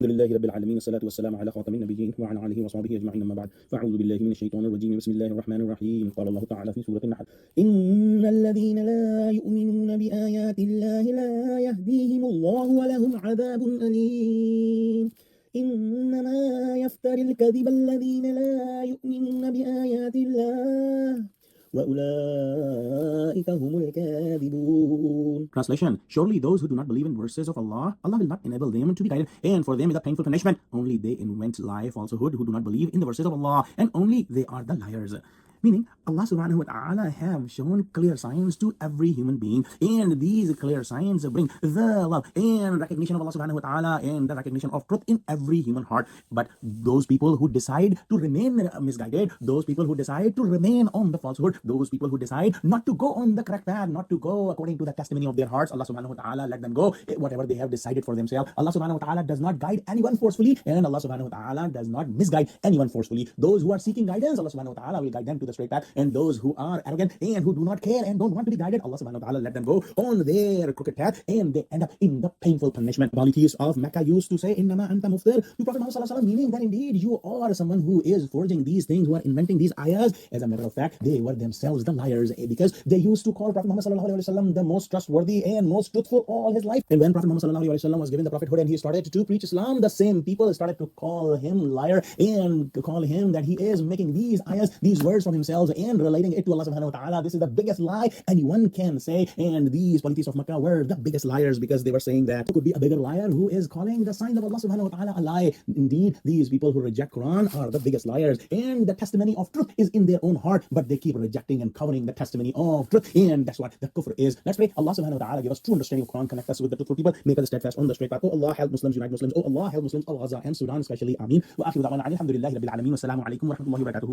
الحمد لله رب العالمين، الصلاة والسلام على خاتم النبيين وعلى آله وصحبه أجمعين، أما بعد، فأعوذ بالله من الشيطان الرجيم. بسم الله الرحمن الرحيم. قال الله تعالى في سورة النحل: إن الذين لا يؤمنون بآيات الله لا يهديهم الله ولهم عذاب أليم. إنما يفتري الكذب الذين لا يؤمنون بآيات الله وَأُولَٰئِكَ هُمُ الْكَاذِبُونَ. Translation: Surely those who do not believe in verses of Allah will not enable them to be guided, and for them is a painful punishment. Only they invent lie falsehood who do not believe in the verses of Allah, and only they are the liars. Meaning, Allah subhanahu wa ta'ala have shown clear signs to every human being, and these clear signs bring the love and recognition of Allah subhanahu wa ta'ala and the recognition of truth in every human heart. But those people who decide to remain misguided, those people who decide to remain on the falsehood, those people who decide not to go on the correct path, not to go according to the testimony of their hearts, Allah subhanahu wa ta'ala let them go, whatever they have decided for themselves. Allah subhanahu wa ta'ala does not guide anyone forcefully, and Allah subhanahu wa ta'ala does not misguide anyone forcefully. Those who are seeking guidance, Allah subhanahu wa ta'ala will guide them to the straight path, and those who are arrogant and who do not care and don't want to be guided, Allah subhanahu wa ta'ala let them go on their crooked path, and they end up in the painful punishment. The polytheists of Mecca used to say, Innama anta muftir, to Prophet Muhammad sallallahu alaihi wasallam, meaning that indeed you are someone who is forging these things, who are inventing these ayahs. As a matter of fact, they were themselves the liars, because they used to call Prophet Muhammad sallallahu alaihi wasallam the most trustworthy and most truthful all his life. And when Prophet Muhammad sallallahu alaihi wasallam was given the prophethood and he started to preach Islam, the same people started to call him liar and to call him that he is making these ayahs, these words from himself, and relating it to Allah subhanahu wa ta'ala. This is the biggest lie anyone can say, and these polytheists of Makkah were the biggest liars, because they were saying that who could be a bigger liar who is calling the signs of Allah subhanahu wa ta'ala a lie. Indeed, these people who reject Quran are the biggest liars, and the testimony of truth is in their own heart, but they keep rejecting and covering the testimony of truth, and that's what the kufr is. Let's pray Allah subhanahu wa ta'ala give us true understanding of Quran, connect us with the truthful people, make us steadfast on the straight path. Oh Allah, help Muslims, unite Muslims. Oh Allah, help Muslims of Gaza and Sudan especially. Ameen. Wa akhiru da'wana alhamdulillahi rabbil alamin. Wassalamu alaikum wa rahmatullahi wa barakatuh.